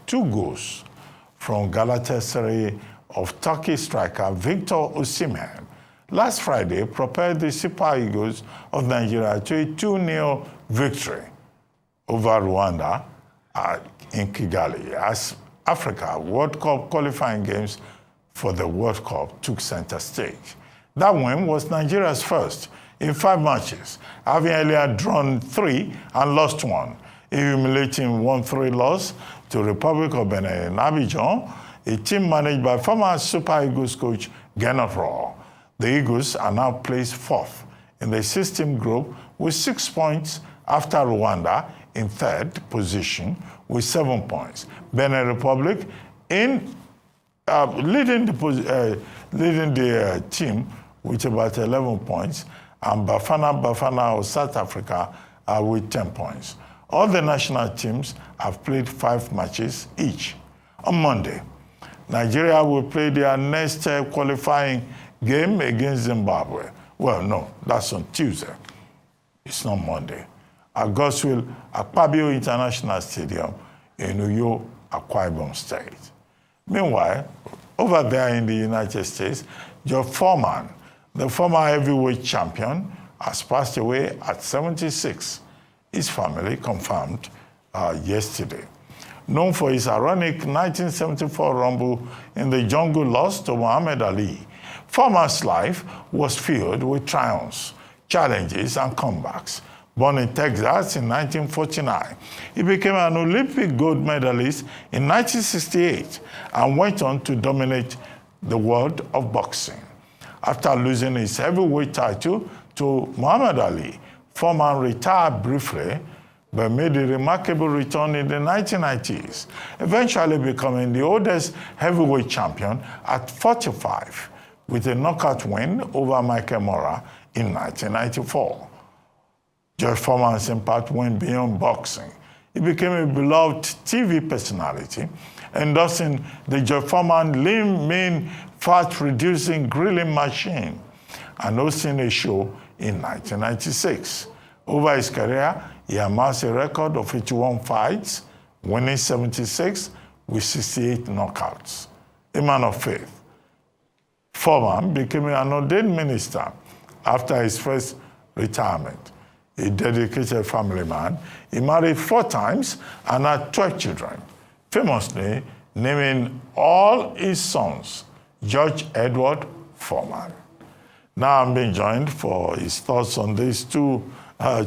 2 goals from Galatasaray of Turkey striker Victor Osimhen last Friday propelled the Super Eagles of Nigeria to a 2-0 victory over Rwanda in Kigali as Africa World Cup qualifying games for the World Cup took center stage. That win was Nigeria's first in 5 matches, having earlier drawn 3 and lost 1, a humiliating 1-3 loss to Republic of Benin in Abidjan, a team managed by former Super Eagles coach Gernot Rohr. The Eagles are now placed 4th in the 6-team group with 6 points after Rwanda in 3rd position with 7 points. Benin Republic in leading the team with about 11 points, and Bafana of South Africa with 10 points. All the national teams have played 5 matches each. On Monday, Nigeria will play their next qualifying game against Zimbabwe. Well, no, that's on Tuesday. It's not Monday. At Goswell Akpabio International Stadium in Uyo, Akwa Ibom State. Meanwhile, over there in the United States, Foreman, the former heavyweight champion, has passed away at 76. His family confirmed yesterday. Known for his ironic 1974 rumble in the jungle loss to Muhammad Ali, Foreman's life was filled with triumphs, challenges, and comebacks. Born in Texas in 1949, he became an Olympic gold medalist in 1968 and went on to dominate the world of boxing. After losing his heavyweight title to Muhammad Ali, Foreman retired briefly but made a remarkable return in the 1990s, eventually becoming the oldest heavyweight champion at 45 with a knockout win over Michael Mora in 1994. George Foreman's impact went beyond boxing. He became a beloved TV personality, endorsing the George Foreman lean, mean, fat-reducing grilling machine and hosting a show in 1996. Over his career, he amassed a record of 81 fights, winning 76 with 68 knockouts. A man of faith, Foreman became an ordained minister after his first retirement. A dedicated family man, he married 4 times and had 12 children, famously naming all his sons George Edward Foreman. Now I'm being joined for his thoughts on these 2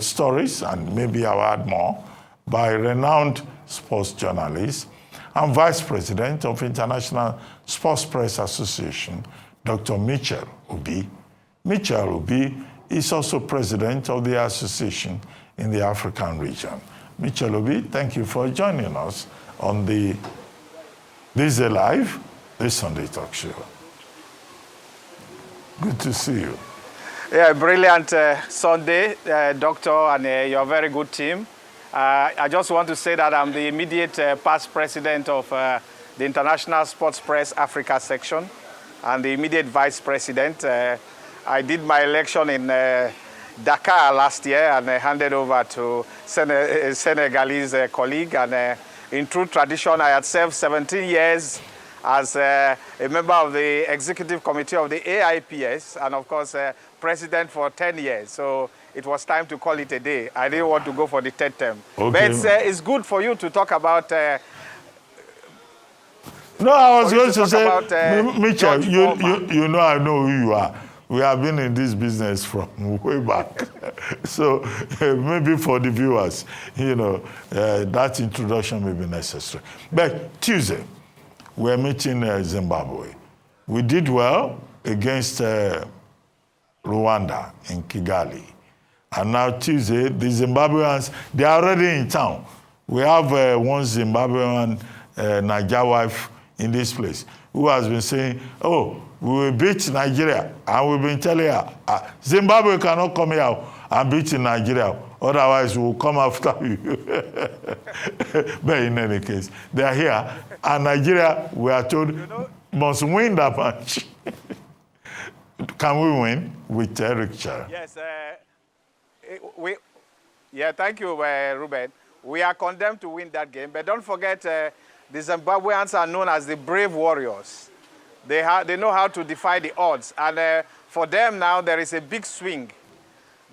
stories, and maybe I'll add more, by renowned sports journalist and Vice President of International Sports Press Association, Dr. Mitchel Obi. Mitchel Obi is also president of the association in the African region. Mitchel Obi, thank you for joining us on the This Day Live, this Sunday Talk Show. Good to see you. Yeah, brilliant Sunday, Doctor, and your very good team. I just want to say that I'm the immediate past president of the International Sports Press Africa section and the immediate vice president. I did my election in Dakar last year and handed over to a Senegalese colleague. And in true tradition, I had served 17 years as a member of the executive committee of the AIPS and, of course, president for 10 years. So it was time to call it a day. I didn't want to go for the 3rd term. Okay. But it's good for you to talk about... No, I was going to say, Mitchel, you know I know who you are. We have been in this business from way back. So maybe for the viewers, you know, that introduction may be necessary. But Tuesday, we're meeting Zimbabwe. We did well against Rwanda in Kigali. And now Tuesday, the Zimbabweans, they are already in town. We have one Zimbabwean Niger wife in this place who has been saying, oh, we will beat Nigeria. And we've been telling her, Zimbabwe cannot come here and beat Nigeria. Otherwise, we will come after you. But in any case, they are here. And Nigeria, we are told, must win that match. Can we win with Richard? Yes. Thank you, Ruben. We are condemned to win that game. But don't forget, The Zimbabweans are known as the brave warriors. They know how to defy the odds. And for them now, there is a big swing.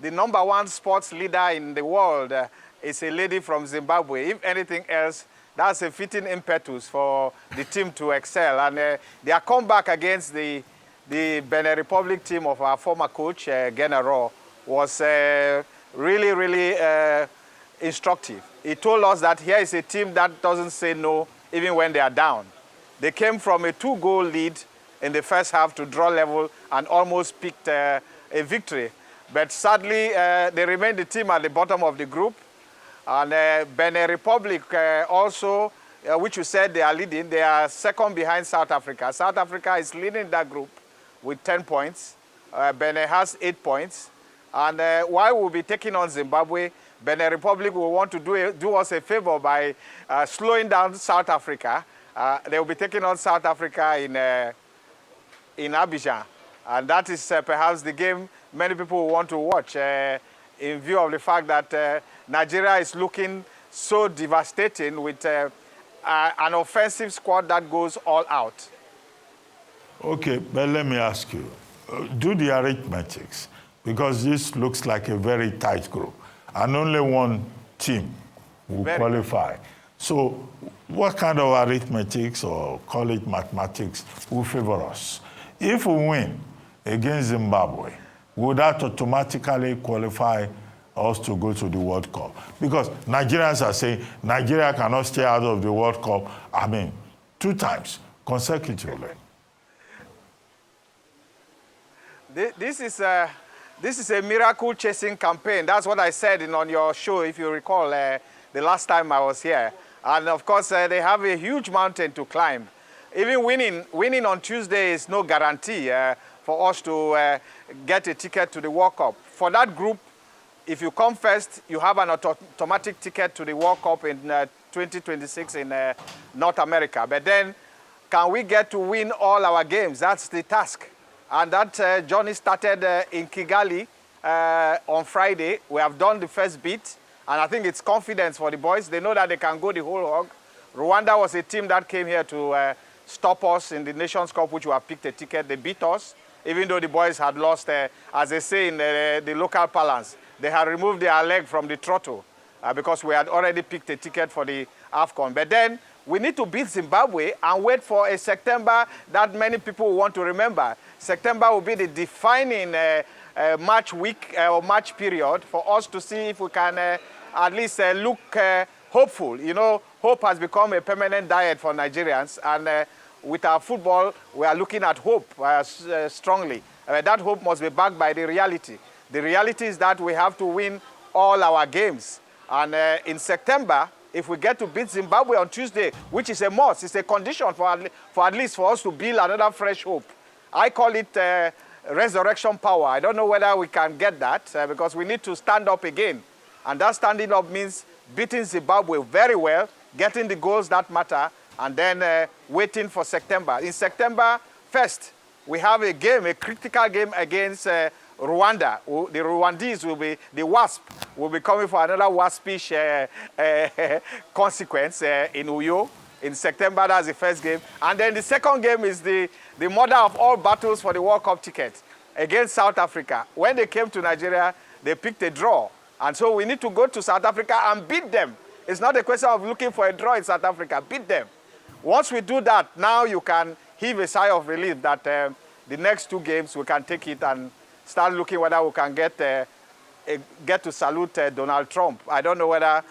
The #1 sports leader in the world is a lady from Zimbabwe. If anything else, that's a fitting impetus for the team to excel. And their comeback against the Benin Republic team of our former coach, Genaro, was really, really instructive. He told us that here is a team that doesn't say no even when they are down. They came from a 2-goal lead in the first half to draw level and almost picked a victory. But sadly, they remain the team at the bottom of the group. And Benin Republic also, which you said they are leading, they are second behind South Africa. South Africa is leading that group with 10 points. Benin has 8 points. And while we'll be taking on Zimbabwe, Benin Republic will want to do us a favor by slowing down South Africa. They will be taking on South Africa in Abidjan. And that is perhaps the game many people will want to watch in view of the fact that Nigeria is looking so devastating with an offensive squad that goes all out. Okay, but let me ask you, do the arithmetics, because this looks like a very tight group, and only one team will qualify. So what kind of arithmetics, or call it mathematics, will favor us? If we win against Zimbabwe, would that automatically qualify us to go to the World Cup? Because Nigerians are saying Nigeria cannot stay out of the World Cup, 2 times consecutively. This is a miracle-chasing campaign. That's what I said on your show, if you recall, the last time I was here. And of course, they have a huge mountain to climb. Even winning on Tuesday is no guarantee for us to get a ticket to the World Cup. For that group, if you come first, you have an automatic ticket to the World Cup in 2026 in North America. But then, can we get to win all our games? That's the task. And that journey started in Kigali on Friday. We have done the first bit, and I think it's confidence for the boys. They know that they can go the whole hog. Rwanda was a team that came here to stop us in the Nations Cup, which we have picked a ticket. They beat us, even though the boys had lost, as they say in the local parlance, they had removed their leg from the throttle because we had already picked a ticket for the AFCON. But then we need to beat Zimbabwe and wait for a September that many people want to remember. September will be the defining match week or match period for us to see if we can at least look hopeful. You know, hope has become a permanent diet for Nigerians, and with our football, we are looking at hope strongly. That hope must be backed by the reality. The reality is that we have to win all our games. And in September, if we get to beat Zimbabwe on Tuesday, which is a must, it's a condition for at least for us to build another fresh hope. I call it resurrection power. I don't know whether we can get that because we need to stand up again. And that standing up means beating Zimbabwe very well, getting the goals that matter, and then waiting for September. In September 1st, we have a game, a critical game against Rwanda. The Rwandese will be, the WASP, will be coming for another WASPish consequence in Uyo. In September, that's the first game. And then the second game is the mother of all battles for the World Cup ticket against South Africa. When they came to Nigeria, they picked a draw. And so we need to go to South Africa and beat them. It's not a question of looking for a draw in South Africa, beat them. Once we do that, now you can heave a sigh of relief that the next 2 games we can take it and start looking whether we can get to salute Donald Trump. I don't know whether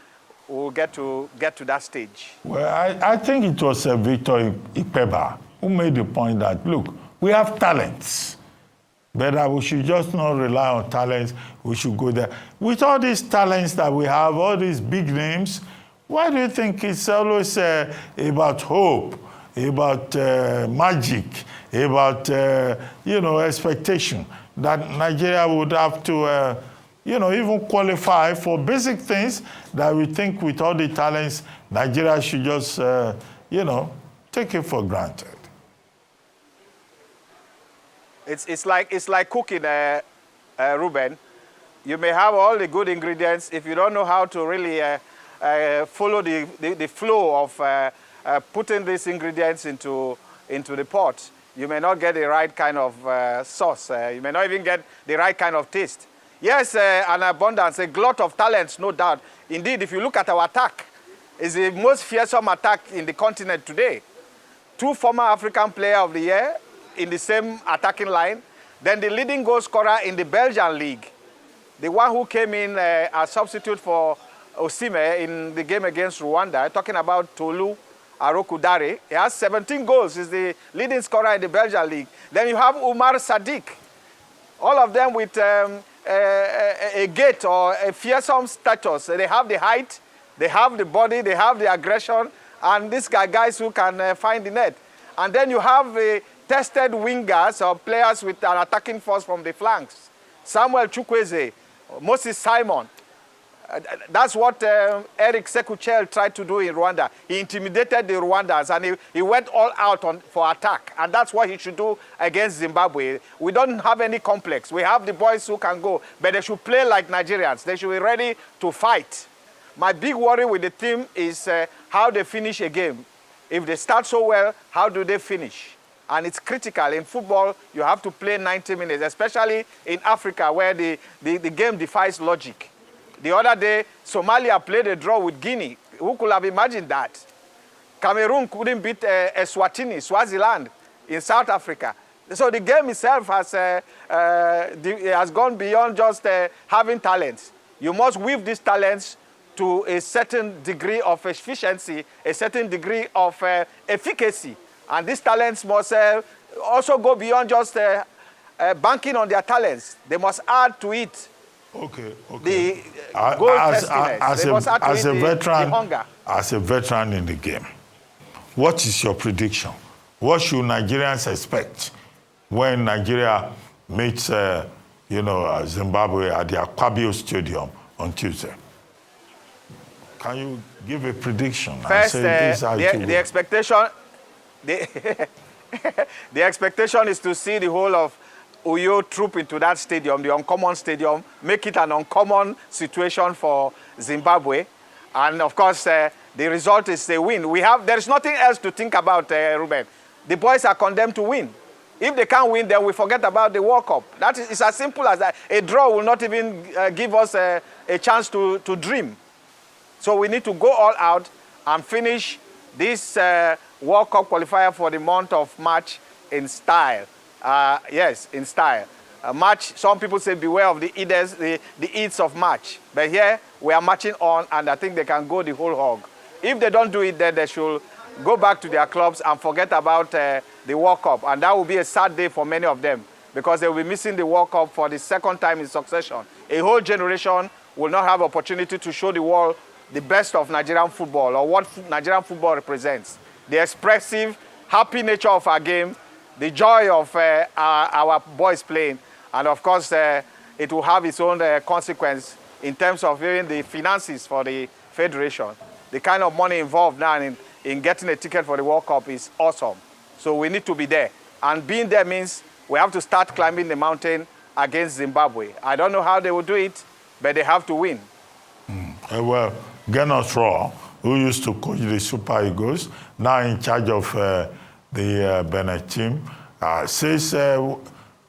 we'll get to that stage. Well, I think it was Victor Ipeba who made the point that, look, we have talents, but we should just not rely on talents. We should go there. With all these talents that we have, all these big names, why do you think it's always about hope, about magic, about, expectation that Nigeria would have to, even qualify for basic things that we think with all the talents, Nigeria should just, take it for granted? It's like cooking, Ruben. You may have all the good ingredients. If you don't know how to really follow the flow of putting these ingredients into the pot, you may not get the right kind of sauce. You may not even get the right kind of taste. Yes, an abundance, a glut of talents, no doubt. Indeed, if you look at our attack, it's the most fearsome attack in the continent today. 2 former African Player of the Year in the same attacking line. Then the leading goal scorer in the Belgian league. The one who came in as substitute for Osimhen in the game against Rwanda, talking about Tolu Arokudare. He has 17 goals. He's the leading scorer in the Belgian league. Then you have Umar Sadiq. All of them with a gait or a fearsome status. They have the height, they have the body, they have the aggression, and these guys who can find the net. And then you have tested wingers or players with an attacking force from the flanks. Samuel Chukwueze, Moses Simon. That's what Eric Sekuchel tried to do in Rwanda. He intimidated the Rwandans and he went all out for attack. And that's what he should do against Zimbabwe. We don't have any complex. We have the boys who can go, but they should play like Nigerians. They should be ready to fight. My big worry with the team is how they finish a game. If they start so well, how do they finish? And it's critical. In football, you have to play 90 minutes, especially in Africa where the game defies logic. The other day, Somalia played a draw with Guinea. Who could have imagined that? Cameroon couldn't beat Eswatini, Swaziland, in South Africa. So the game itself has gone beyond just having talents. You must weave these talents to a certain degree of efficiency, a certain degree of efficacy. And these talents must also go beyond just banking on their talents. They must add to it. Okay. The as a veteran in the game, what is your prediction? What should Nigerians expect when Nigeria meets, Zimbabwe at the Akpabio Stadium on Tuesday? Can you give a prediction? First, the expectation, the expectation is to see the whole of Uyo troop into that stadium, the uncommon stadium, make it an uncommon situation for Zimbabwe. And of course, the result is a win. There's nothing else to think about, Ruben. The boys are condemned to win. If they can't win, then we forget about the World Cup. It's as simple as that. A draw will not even give us a chance to dream. So we need to go all out and finish this World Cup qualifier for the month of March in style. Yes, in style. March, some people say beware of the Eats of March. But here, we are marching on, and I think they can go the whole hog. If they don't do it, then they should go back to their clubs and forget about the World Cup. And that will be a sad day for many of them, because they will be missing the World Cup for the second time in succession. A whole generation will not have opportunity to show the world the best of Nigerian football, or what Nigerian football represents. The expressive, happy nature of our game, the joy of our boys playing, and of course, it will have its own consequence in terms of even the finances for the federation. The kind of money involved now in getting a ticket for the World Cup is awesome. So we need to be there. And being there means we have to start climbing the mountain against Zimbabwe. I don't know how they will do it, but they have to win. Well, Gernot Rohr, who used to coach the Super Eagles, now in charge of the Benin team, says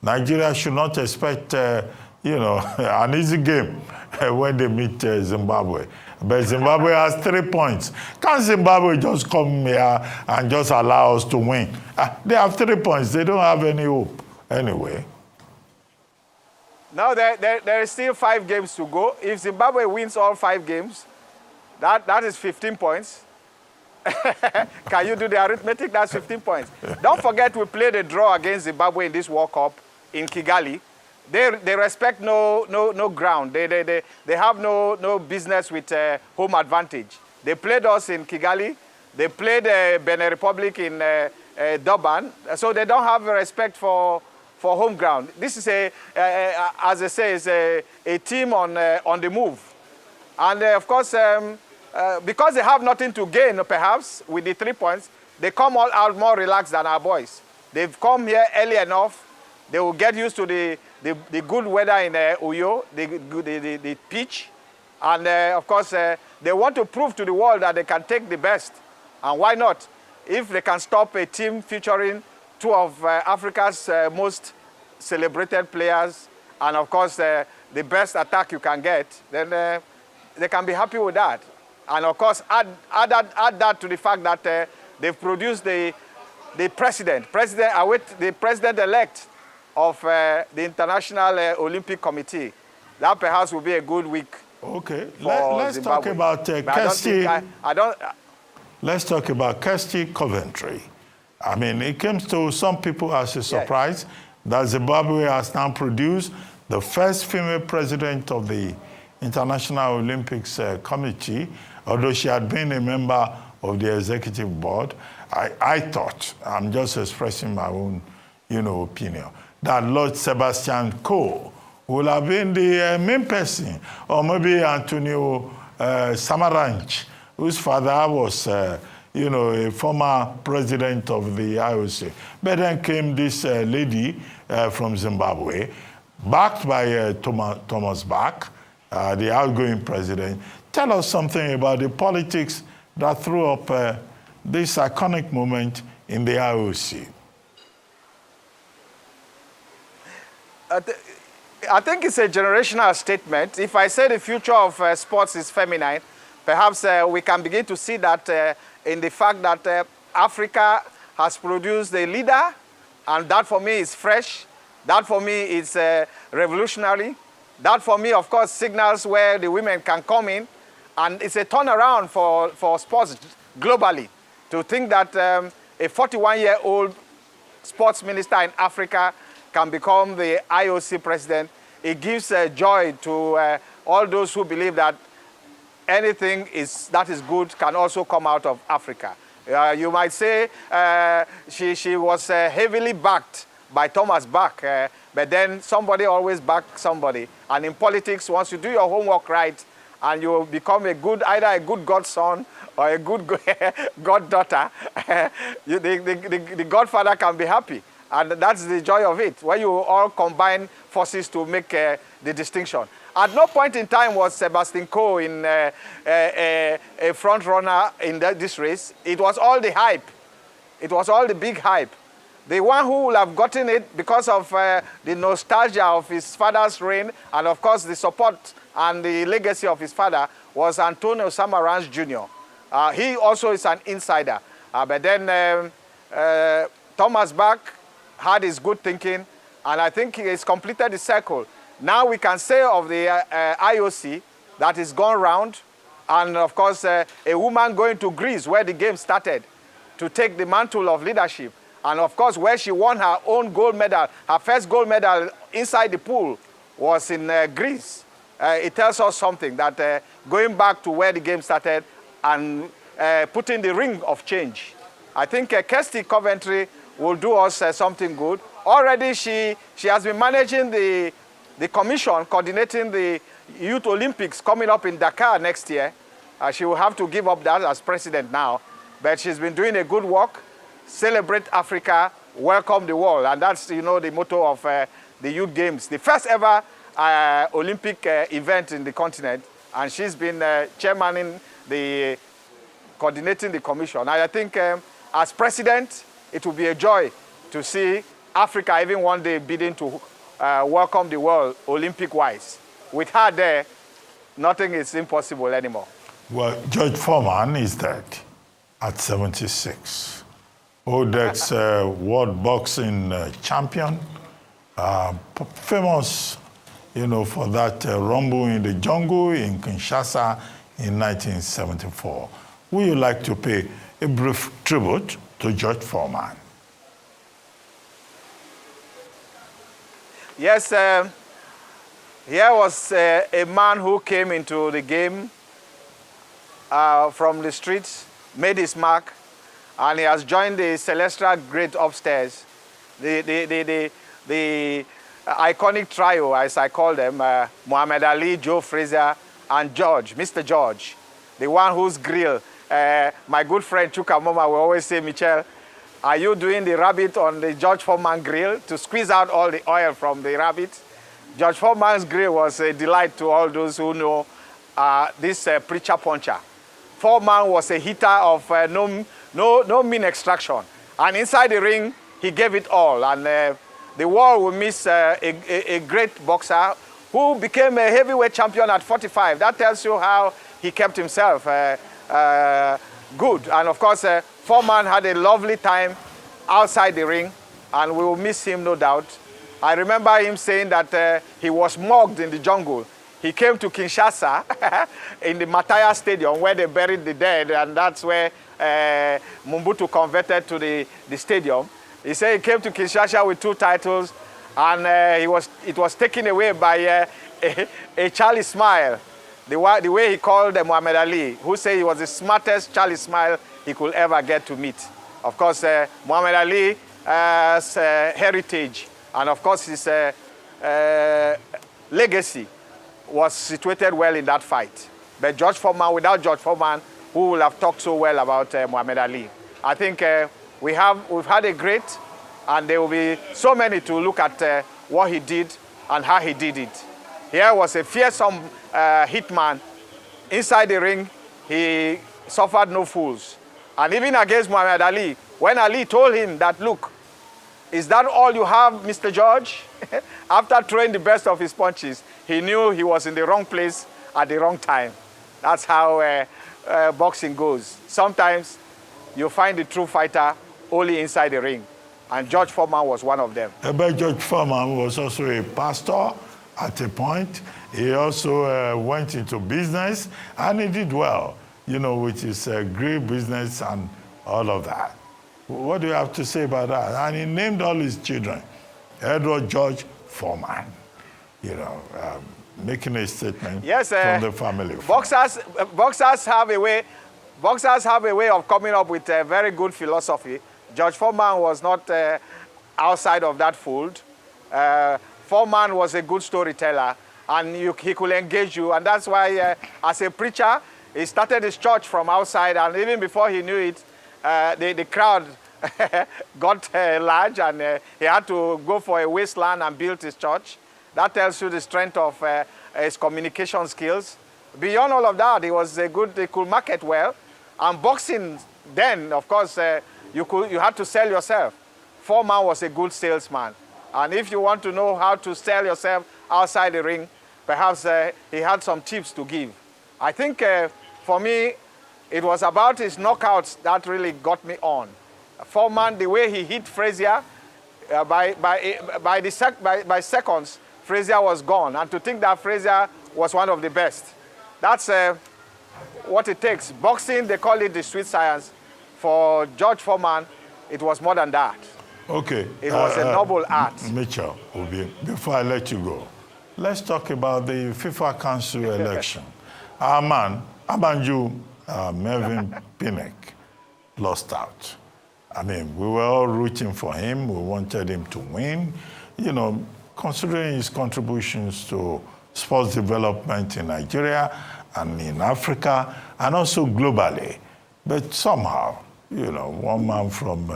Nigeria should not expect, an easy game when they meet Zimbabwe. But Zimbabwe has 3 points. Can't Zimbabwe just come here and just allow us to win? They have 3 points. They don't have any hope anyway. Now, there is still 5 games to go. If Zimbabwe wins all 5 games, that is 15 points. Can you do the arithmetic? That's 15 points. Don't forget we played a draw against Zimbabwe in this World Cup in Kigali. They respect no ground. They have no business with home advantage. They played us in Kigali. They played Benin Republic in Durban. So they don't have respect for home ground. This is as I say, is a team on the move. And of course, because they have nothing to gain, perhaps, with the 3 points, they come all out more relaxed than our boys. They've come here early enough. They will get used to the good weather in Uyo, the pitch. And of course, they want to prove to the world that they can take the best And why not? If they can stop a team featuring two of Africa's most celebrated players, and of course the best attack you can get, then they can be happy with that. And of course, add that to the fact that they've produced the president-elect of the International Olympic Committee. That perhaps will be a good week. Okay, let's talk about Kirsty. Let's talk about Kirsty Coventry. I mean, it comes to some people as a surprise that Zimbabwe has now produced the first female president of the International Olympics Committee, although she had been a member of the executive board. I thought, I'm just expressing my own, opinion, that Lord Sebastian Coe would have been the main person, or maybe Antonio Samaranch, whose father was, a former president of the IOC. But then came this lady from Zimbabwe, backed by Thomas Bach, the outgoing president. Tell us something about the politics that threw up this iconic moment in the IOC. I think it's a generational statement. If I say the future of sports is feminine, perhaps we can begin to see that in the fact that Africa has produced a leader, and that for me is fresh. That for me is revolutionary. That for me, of course, signals where the women can come in, and it's a turnaround for sports globally. To think that a 41-year-old sports minister in Africa can become the IOC president, it gives joy to all those who believe that anything that is good can also come out of Africa. You might say she was heavily backed by Thomas Bach, but then somebody always backs somebody. And in politics, once you do your homework right, and you become either a good godson or a good goddaughter, the godfather can be happy. And that's the joy of it, when you all combine forces to make the distinction. At no point in time was Sebastian Coe a front runner in this race. It was all the hype. It was all the big hype. The one who would have gotten it because of the nostalgia of his father's reign, and of course the support and the legacy of his father, was Antonio Samaranch Jr. He also is an insider. But then Thomas Bach had his good thinking, and I think he has completed the circle. Now we can say of the IOC that it's gone round, and of course a woman going to Greece, where the game started, to take the mantle of leadership. And of course, where she won her own gold medal, her first gold medal inside the pool was in Greece. It tells us something, that going back to where the game started and putting the ring of change. I think Kirsty Coventry will do us something good. Already she has been managing the commission, coordinating the Youth Olympics coming up in Dakar next year. She will have to give up that as president now. But she's been doing a good work. Celebrate Africa, welcome the world. And that's, the motto of the Youth Games, the first ever Olympic event in the continent. And she's been chairmaning coordinating the commission. And I think as president, it will be a joy to see Africa even one day bidding to welcome the world Olympic-wise. With her there, nothing is impossible anymore. Well, George Foreman is dead at 76. Odek's world boxing champion, famous, for that rumble in the jungle in Kinshasa in 1974. Would you like to pay a brief tribute to George Foreman? Yes, here was a man who came into the game from the streets, made his mark, and he has joined the celestial great upstairs, the iconic trio, as I call them, Muhammad Ali, Joe Frazier, and George, Mr. George, the one whose grill, my good friend Chuka Moma will always say, Mitchel, are you doing the rabbit on the George Foreman grill to squeeze out all the oil from the rabbit? George Foreman's grill was a delight to all those who know this preacher puncher. Foreman was a hitter of no mean extraction. And inside the ring, he gave it all. And the world will miss a great boxer who became a heavyweight champion at 45. That tells you how he kept himself good. And of course, Foreman had a lovely time outside the ring, and we will miss him, no doubt. I remember him saying that he was mugged in the jungle. He came to Kinshasa in the Mataya Stadium where they buried the dead, and that's where Mobutu converted to the stadium. He said he came to Kinshasa with 2 titles, and it was taken away by a Charlie Smile, the way he called Muhammad Ali, who said he was the smartest Charlie Smile he could ever get to meet. Of course, Muhammad Ali's heritage and of course his legacy was situated well in that fight. But George Foreman, without George Foreman, who will have talked so well about Muhammad Ali? I think we've had a great, and there will be so many to look at what he did and how he did it. Here was a fearsome hitman. Inside the ring, he suffered no fools. And even against Muhammad Ali, when Ali told him that, look, is that all you have, Mr. George? After throwing the best of his punches, he knew he was in the wrong place at the wrong time. That's how boxing goes. Sometimes you find the true fighter only inside the ring. And George Foreman was one of them. But George Foreman was also a pastor at a point. He also went into business, and he did well, you know, with his great business and all of that. What do you have to say about that? And he named all his children Edward George Foreman, you know, making a statement from the family. Boxers have a way of coming up with a very good philosophy. George Foreman was not outside of that fold. Foreman was a good storyteller, and he could engage you. And that's why, as a preacher, he started his church from outside, and even before he knew it, the crowd got large, and he had to go for a wasteland and build his church. That tells you the strength of his communication skills. Beyond all of that, he could market well. And boxing then, of course, you had to sell yourself. Foreman was a good salesman. And if you want to know how to sell yourself outside the ring, perhaps he had some tips to give. I think for me, it was about his knockouts that really got me on. Foreman, the way he hit Frazier, by seconds, Frazier was gone. And to think that Frazier was one of the best, that's what it takes. Boxing, they call it the sweet science. For George Foreman, it was more than that. Okay. It was a noble art. Mitchel, before I let you go, let's talk about the FIFA Council election. Our man, Abanju Melvin Pinnock, lost out. I mean, we were all rooting for him. We wanted him to win. You know, considering his contributions to sports development in Nigeria and in Africa and also globally. But somehow, you know, one man from,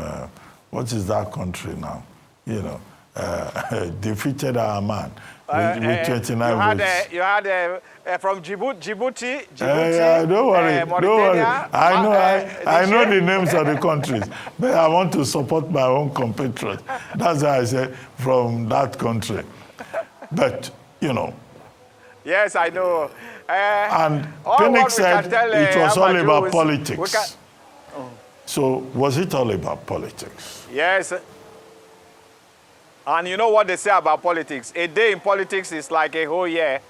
what is that country now? You know, defeated our man with 29 votes. You had from Djibouti. Don't worry, don't worry. I know the names of the countries, but I want to support my own compatriots. That's why I said from that country. But, you know. Yes, I know. And Pinnock said it was all about politics. So was it all about politics? Yes. And you know what they say about politics? A day in politics is like a whole year.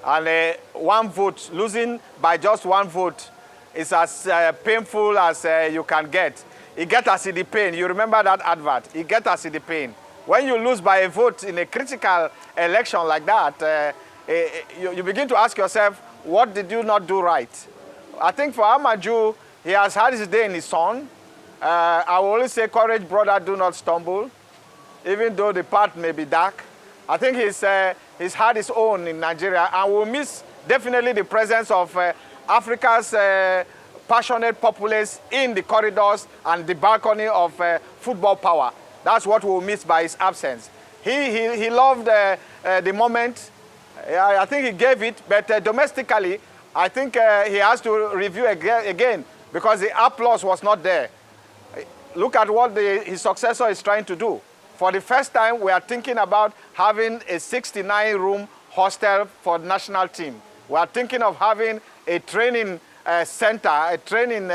And one vote, losing by just one vote, is as painful as you can get. You get us in the pain. You remember that advert? You get us in the pain. When you lose by a vote in a critical election like that, you begin to ask yourself, what did you not do right? I think for Amaju, he has had his day in the sun. I will always say, courage, brother, do not stumble. Even though the path may be dark. I think he's had his own in Nigeria, and we'll miss definitely the presence of Africa's passionate populace in the corridors and the balcony of football power. That's what we'll miss by his absence. He loved the moment. I think he gave it, but domestically, I think he has to review again because the applause was not there. Look at what his successor is trying to do. For the first time, we are thinking about having a 69-room hostel for the national team. We are thinking of having a training center, a training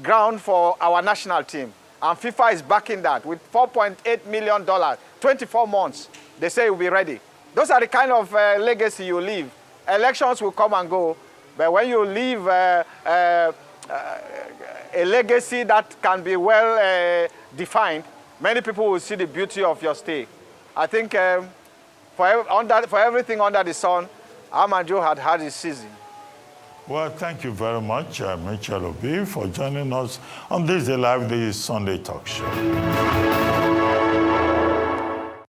ground for our national team. And FIFA is backing that with $4.8 million, 24 months. They say it will be ready. Those are the kind of legacy you leave. Elections will come and go, but when you leave a legacy that can be well defined, many people will see the beauty of your stay. I think for everything under the sun, Amadou had had his season. Well, thank you very much, Mitchel Obi, for joining us on this Live This Sunday Talk Show.